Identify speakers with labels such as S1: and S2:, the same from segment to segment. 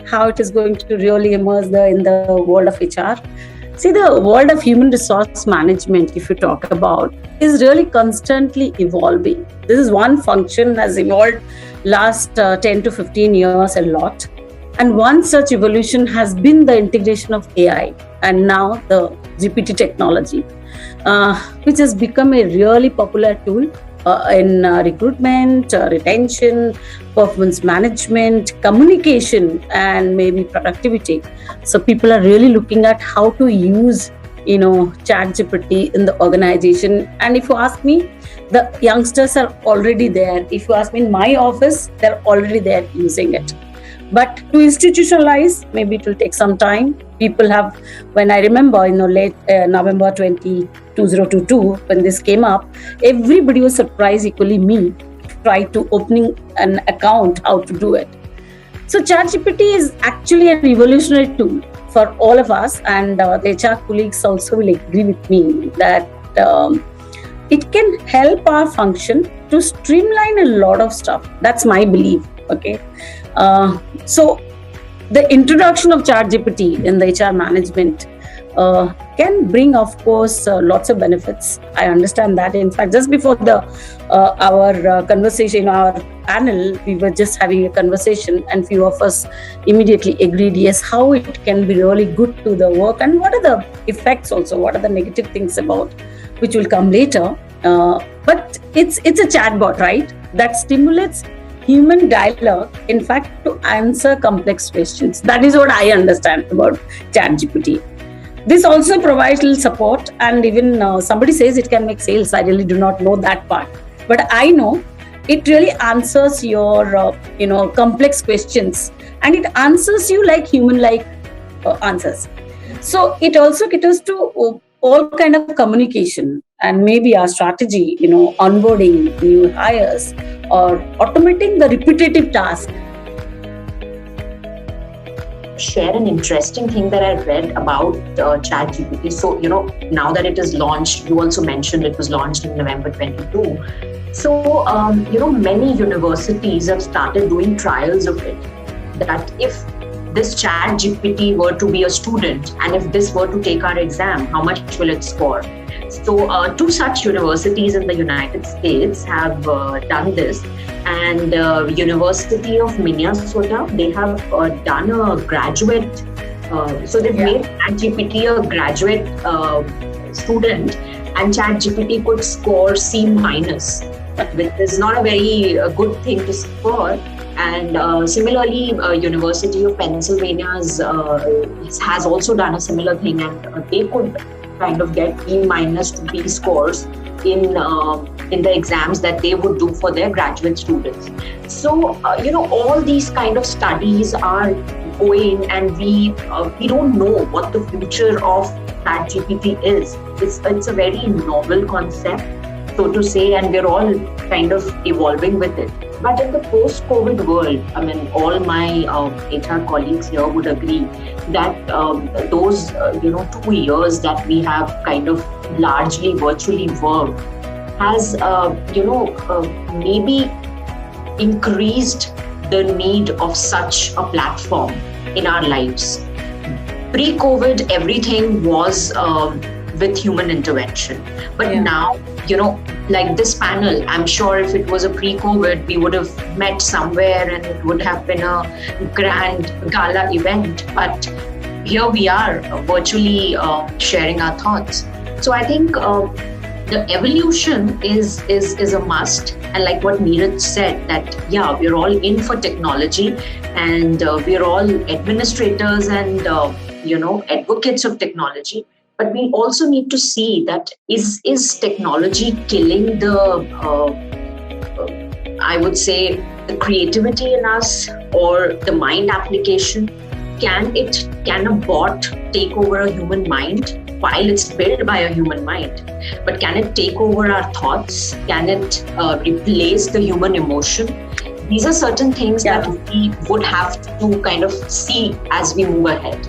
S1: how it is going to really immerse in the world of HR. See, the world of human resource management, if you talk about, is really constantly evolving. This is one function has evolved last 10 to 15 years a lot. And one such evolution has been the integration of AI and now the GPT technology, which has become a really popular tool in recruitment, retention, performance management, communication, and maybe productivity. So people are really looking at how to use, ChatGPT in the organization. And if you ask me, the youngsters are already there. If you ask me, in my office, they're already there using it. But to institutionalize, maybe it will take some time. People have, when I remember, late November 2022, when this came up, everybody was surprised, equally me, tried to opening an account, how to do it. So ChatGPT is actually a revolutionary tool for all of us, and the HR colleagues also will agree with me that it can help our function to streamline a lot of stuff. That's my belief. Okay. So the introduction of ChatGPT in the HR management can bring, of course, lots of benefits. I understand that. In fact, just before our conversation, our panel, we were just having a conversation, and few of us immediately agreed, yes, how it can be really good to the work, and what are the effects also, what are the negative things about, which will come later. But it's a chatbot, right? That stimulates human dialogue, in fact, to answer complex questions. That is what I understand about ChatGPT. This also provides little support, and even somebody says it can make sales. I really do not know that part, but I know it really answers your complex questions, and it answers you like human-like answers. So it also caters to all kind of communication, and maybe our strategy, onboarding new hires or automating the repetitive task.
S2: Share an interesting thing that I read about ChatGPT. So, now that it is launched, you also mentioned it was launched in November 22. So, many universities have started doing trials of it. That if this ChatGPT were to be a student, and if this were to take our exam, how much will it score? So, two such universities in the United States have done this. And University of Minnesota, they have done a graduate, so they've made ChatGPT a graduate student, and ChatGPT could score C-, which is not a very good thing to score. And similarly, University of Pennsylvania has also done a similar thing, and they could kind of get E- to B scores in the exams that they would do for their graduate students. So, all these kind of studies are going, and we don't know what the future of ChatGPT is. It's a very novel concept, so to say, and we're all kind of evolving with it. But in the post-COVID world, I mean, all my HR colleagues here would agree that those 2 years that we have kind of largely virtually worked has maybe increased the need of such a platform in our lives. Pre-COVID, everything was with human intervention. But now, like this panel, I'm sure if it was a pre-COVID, we would have met somewhere and it would have been a grand gala event. But here we are virtually sharing our thoughts. So I think the evolution is a must. And like what Neeraj said, that we're all in for technology, and we're all administrators and advocates of technology. But we also need to see that is technology killing I would say, the creativity in us or the mind application? Can a bot take over a human mind while it's built by a human mind? But can it take over our thoughts? Can it replace the human emotion? These are certain things that we would have to kind of see as we move ahead.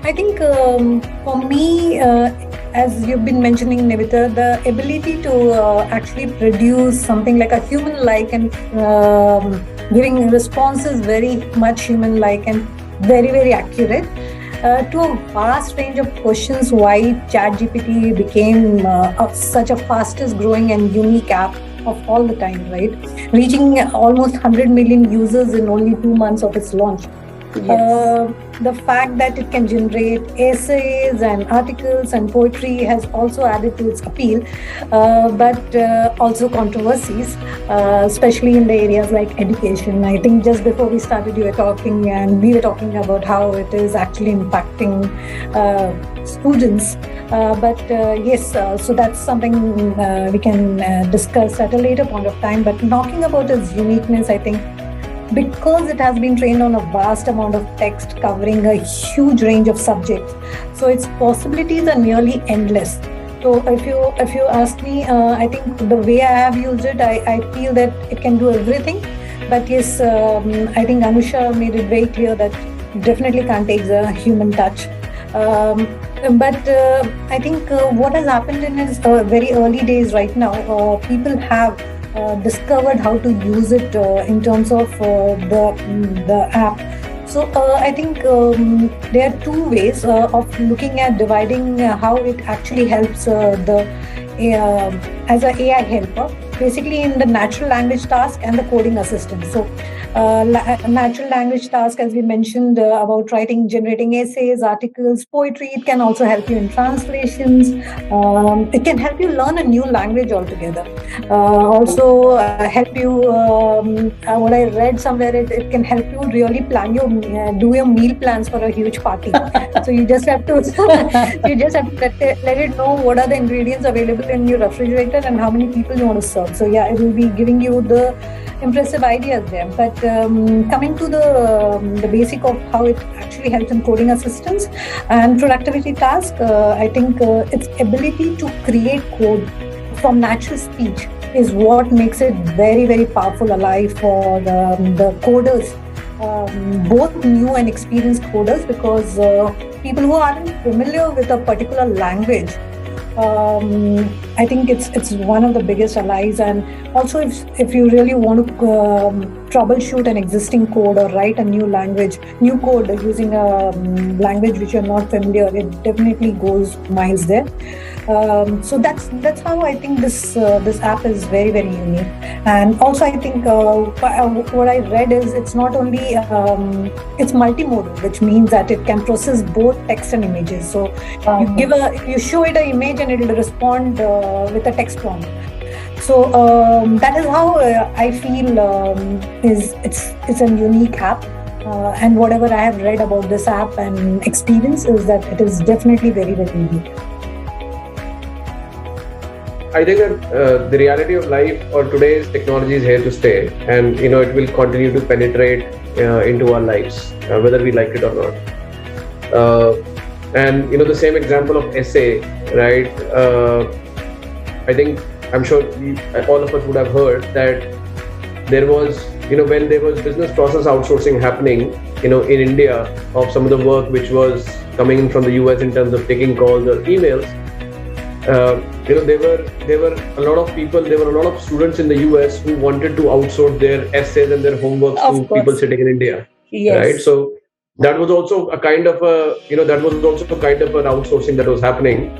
S3: I think for me, as you've been mentioning, Nivita, the ability to actually produce something like a human-like and giving responses very much human-like and very, very accurate to a vast range of questions. Why ChatGPT became such a fastest growing and unique app of all the time, right? Reaching almost 100 million users in only 2 months of its launch.
S1: Yes.
S3: The fact that it can generate essays and articles and poetry has also added to its appeal, but also controversies, especially in the areas like education. I think just before we started, you were talking, and we were talking about how it is actually impacting students. But yes, so that's something we can discuss at a later point of time. But talking about its uniqueness, I think because it has been trained on a vast amount of text covering a huge range of subjects, so its possibilities are nearly endless. So if you ask me, I think the way I have used it, I feel that it can do everything. But yes, I think Anusha made it very clear that definitely can't take the human touch. But I think what has happened in its very early days right now, people have discovered how to use it in terms of the app. So I think there are two ways of looking at dividing how it actually helps the as an AI helper, basically in the natural language task and the coding assistant. So natural language task, as we mentioned, about writing, generating essays, articles, poetry. It can also help you in translations. It can help you learn a new language altogether. Also help you, what I read somewhere, it can help you really plan your do your meal plans for a huge party. So you just have to let it know what are the ingredients available in your refrigerator and how many people you want to serve. So yeah, it will be giving you the impressive ideas there. But coming to the basic of how it actually helps in coding assistance and productivity tasks, I think its ability to create code from natural speech is what makes it very, very powerful ally for the coders, both new and experienced coders, because people who aren't familiar with a particular language, I think it's one of the biggest allies. And also, if you really want to troubleshoot an existing code or write a new code using a language which you're not familiar, it definitely goes miles there. So that's how I think this app is very, very unique. And also, I think what I read is it's not only it's multimodal, which means that it can process both text and images. So you show it an image and it will respond with a text prompt. So that is how I feel it's a unique app. And whatever I have read about this app and experience is that it is definitely very, very unique.
S4: I think that the reality of life or today's technology is here to stay, and it will continue to penetrate into our lives, whether we like it or not. And the same example of essay, right? I'm sure all of us would have heard that there was, when there was business process outsourcing happening, in India, of some of the work which was coming in from the US in terms of taking calls or emails. There were a lot of people, there were a lot of students in the US who wanted to outsource their essays and their homeworks to people sitting in India.
S1: Yes.
S4: Right? So that was also a kind of an outsourcing that was happening.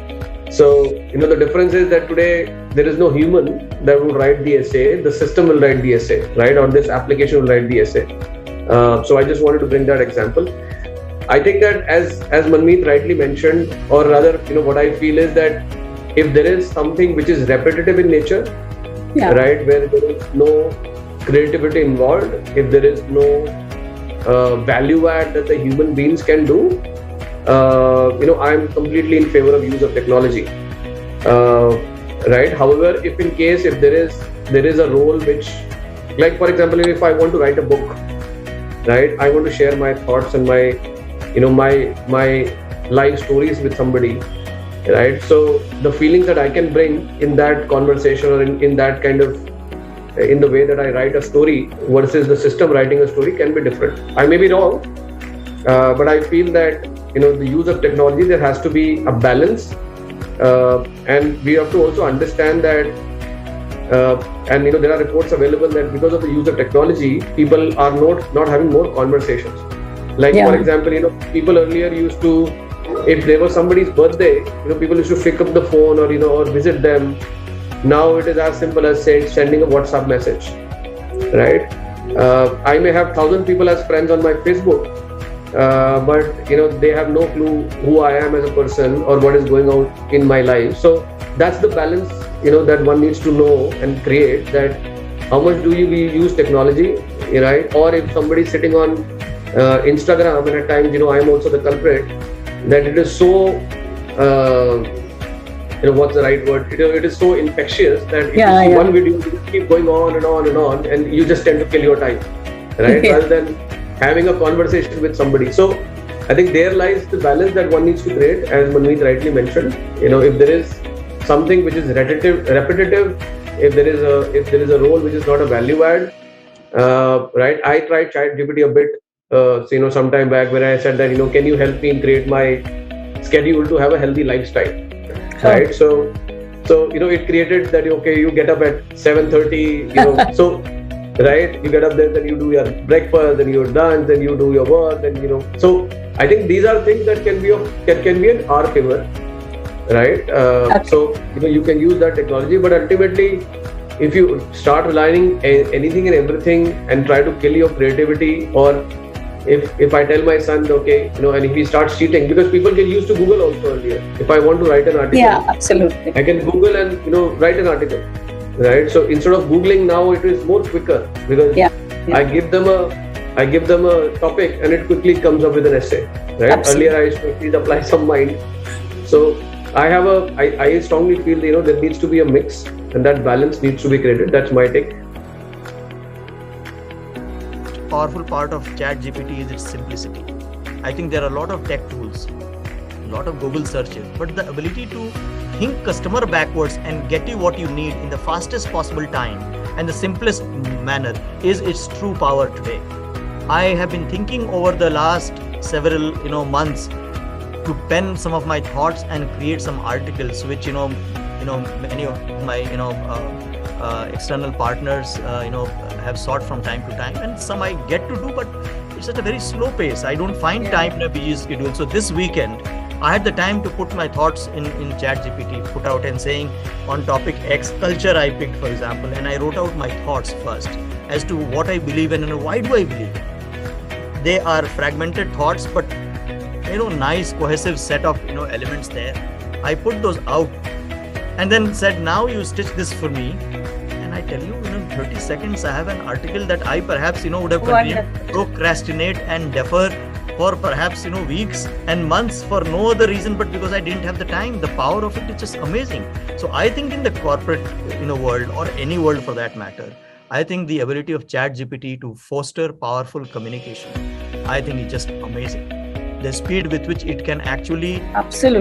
S4: So, the difference is that today there is no human that will write the essay. The system will write the essay, right? Or this application will write the essay. So I just wanted to bring that example. I think that as Manmeet rightly mentioned, or rather, what I feel is that if there is something which is repetitive in nature, right, where there is no creativity involved, if there is no value add that the human beings can do, I'm completely in favor of use of technology, right? However, if there is a role which, like for example, if I want to write a book, right, I want to share my thoughts and my life stories with somebody, right? So the feelings that I can bring in that conversation or in that kind of in the way that I write a story versus the system writing a story can be different. I may be wrong, but I feel that the use of technology, there has to be a balance, and we have to also understand that And there are reports available that because of the use of technology, people are not having more conversations. Like for example, people earlier used to, if there was somebody's birthday, people used to pick up the phone or visit them. Now it is as simple as sending a WhatsApp message, right? I may have 1,000 people as friends on my Facebook, but they have no clue who I am as a person or what is going on in my life. So that's the balance that one needs to know and create, that how much do you use technology, right? Or if somebody is sitting on Instagram, and at times I am also the culprit, that it is so what's the right word, it is so infectious that if you see one video, you keep going on and on and on, and you just tend to kill your time, right? Rather than having a conversation with somebody. So I think there lies the balance that one needs to create, as Manmeet rightly mentioned. If there is something which is repetitive, if there is a role which is not a value add, right? I tried ChatGPT a bit some time back, where I said that can you help me create my schedule to have a healthy lifestyle, right? So it created that, okay, you get up at 7:30, so right, you get up there, then you do your breakfast, then you're done, then you do your work, then so I think these are things that can be an hour giver, right? So you can use that technology, but ultimately, if you start relying anything and everything and try to kill your creativity, or if I tell my son, okay, and if he starts cheating, because people get used to Google also earlier. If I want to write an article,
S1: absolutely,
S4: I can Google and write an article, right? So instead of Googling now, it is more quicker, because I give them a topic and it quickly comes up with an essay, right? Absolutely. Earlier I used to please apply some mind. So I strongly feel there needs to be a mix, and that balance needs to be created. That's my take.
S5: Powerful part of ChatGPT is its simplicity. I think there are a lot of tech tools, a lot of Google searches, but the ability to think customer backwards and get you what you need in the fastest possible time and the simplest manner is its true power today. I have been thinking over the last several months to pen some of my thoughts and create some articles, which many of my external partners have sought from time to time, and some I get to do, but it's at a very slow pace. I don't find time in a busy schedule. So this weekend I had the time to put my thoughts in ChatGPT, put out and saying on topic X, culture I picked, for example, and I wrote out my thoughts first as to what I believe in and why do I believe it. They are fragmented thoughts, but nice cohesive set of elements there. I put those out and then said, now you stitch this for me, and I tell you, in 30 seconds I have an article that I perhaps would have continued to procrastinate and defer for perhaps weeks and months for no other reason but because I didn't have the time. The power of it is just amazing. So I think in the corporate world, or any world for that matter, I think the ability of ChatGPT to foster powerful communication, I think is just amazing. The speed with which it can actually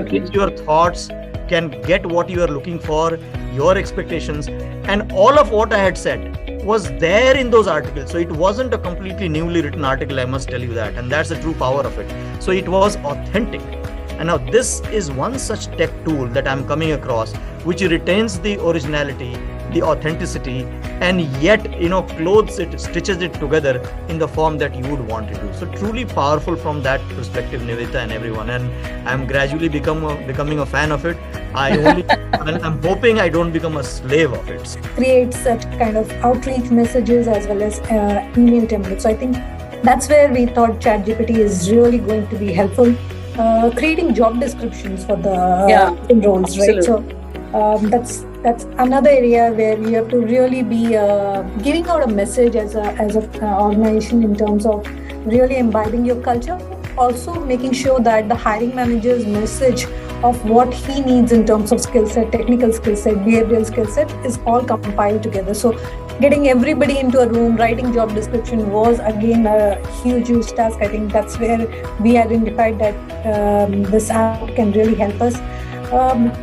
S5: get your thoughts, can get what you are looking for, your expectations, and all of what I had said was there in those articles. So it wasn't a completely newly written article, I must tell you that, and that's the true power of it. So it was authentic. And now this is one such tech tool that I'm coming across, which retains the originality, the authenticity, and yet clothes it, stitches it together in the form that you would want it to. So truly powerful from that perspective, Nivita and everyone. And I'm gradually becoming a fan of it. I'm hoping I don't become a slave of it.
S3: Create such kind of outreach messages as well as email templates. So I think that's where we thought ChatGPT is really going to be helpful. Creating job descriptions for the roles, right? So that's another area where you have to really be giving out a message as an organization in terms of really imbibing your culture. Also making sure that the hiring manager's message of what he needs in terms of skill set, technical skill set, behavioral skill set is all compiled together. So getting everybody into a room, writing job description was again a huge task. I think that's where we identified that this app can really help us.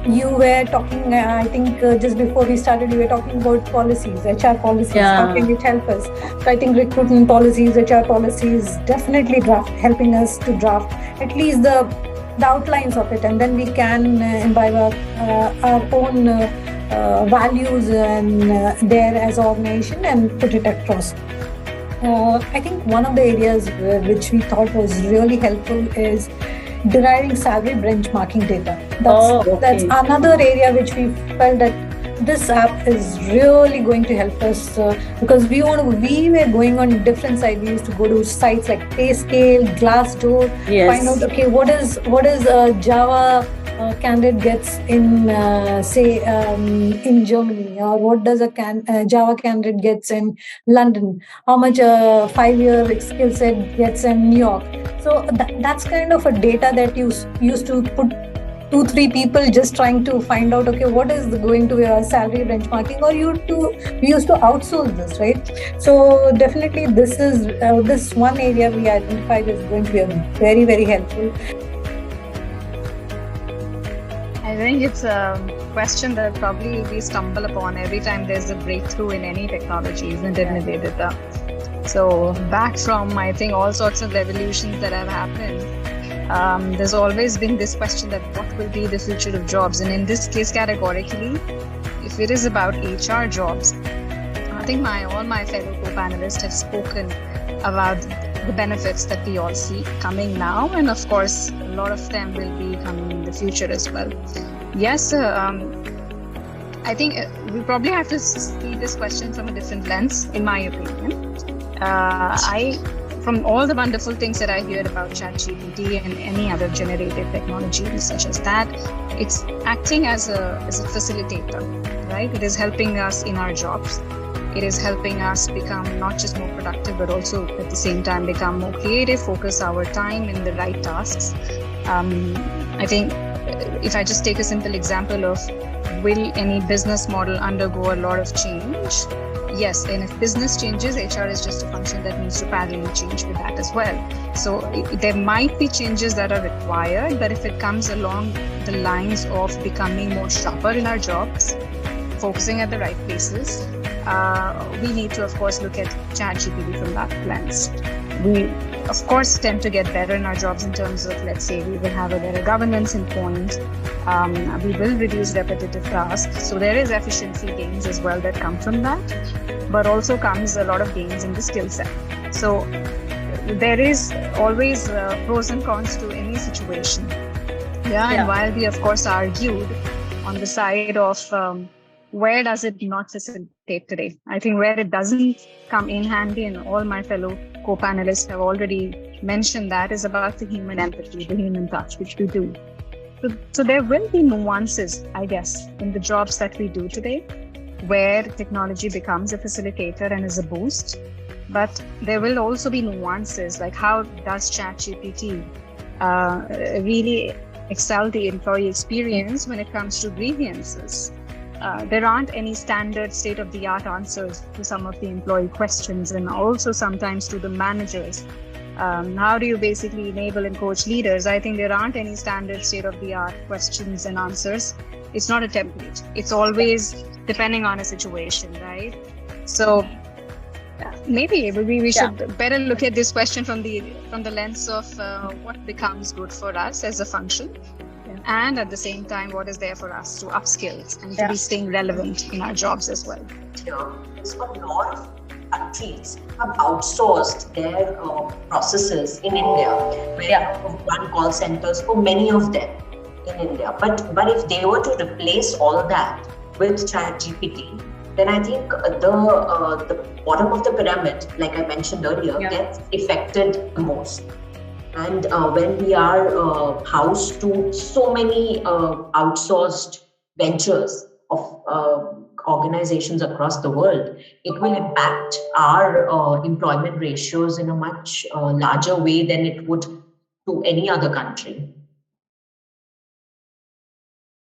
S3: You were talking, I think just before we started, you were talking about policies, HR policies. How can it help us? So I think recruitment policies, HR policies, definitely helping us to draft at least the outlines of it, and then we can imbibe our own values and there as an organization and put it across. I think one of the areas which we thought was really helpful is deriving salary benchmarking data. That's another area which we felt that this app is really going to help us because we were going on different sites. We used to go to sites like PayScale, Glassdoor, find out what is Java candidate gets in in Germany, or what does a Java candidate gets in London, how much a 5-year skill set gets in New York. So that's kind of a data that you used to put 2-3 people just trying to find out what is going to be our salary benchmarking, or we used to outsource this, right? So definitely this is this one area we identified is going to be very, very helpful.
S6: I think it's a question that probably we stumble upon every time there's a breakthrough in any technology, isn't it, Nivedita? So back from, I think, all sorts of revolutions that have happened, there's always been this question that what will be the future of jobs? And in this case, categorically, if it is about HR jobs, I think all my fellow co-panelists have spoken about the benefits that we all see coming now, and of course a lot of them will be coming in the future as well. Yes, I think we probably have to see this question from a different lens, in my opinion. From all the wonderful things that I hear about ChatGPT and any other generative technology such as that, it's acting as a facilitator, right? It is helping us in our jobs. It is helping us become not just more productive, but also at the same time become more creative, focus our time in the right tasks. I think if I just take a simple example of, will any business model undergo a lot of change? Yes, and if business changes, HR is just a function that needs to parallelly change with that as well. So there might be changes that are required, but if it comes along the lines of becoming more sharper in our jobs, focusing at the right places, we need to, of course, look at ChatGPT from that lens. We, of course, tend to get better in our jobs in terms of, let's say, we will have a better governance in point. We will reduce repetitive tasks. So there is efficiency gains as well that come from that, but also comes a lot of gains in the skill set. So there is always pros and cons to any situation. And while we, of course, argued on the side of where does it not facilitate today? I think where it doesn't come in handy, and all my fellow co-panelists have already mentioned that, is about the human empathy, the human touch, which we do. So there will be nuances, I guess, in the jobs that we do today, where technology becomes a facilitator and is a boost. But there will also be nuances, like how does ChatGPT really excel the employee experience when it comes to grievances? There aren't any standard state-of-the-art answers to some of the employee questions, and also sometimes to the managers. How do you basically enable and coach leaders? I think there aren't any standard state-of-the-art questions and answers. It's not a template. It's always depending on a situation, right? So maybe we should better look at this question from the lens of what becomes good for us as a function. And at the same time, what is there for us to upskill and to be staying relevant in our jobs as well.
S2: There's a lot of countries have outsourced their processes in India. We have run call centers for many of them in India. But if they were to replace all that with ChatGPT, then I think the bottom of the pyramid, like I mentioned earlier, gets affected the most. And when we are housed to so many outsourced ventures of organizations across the world, it will impact our employment ratios in a much larger way than it would to any other country.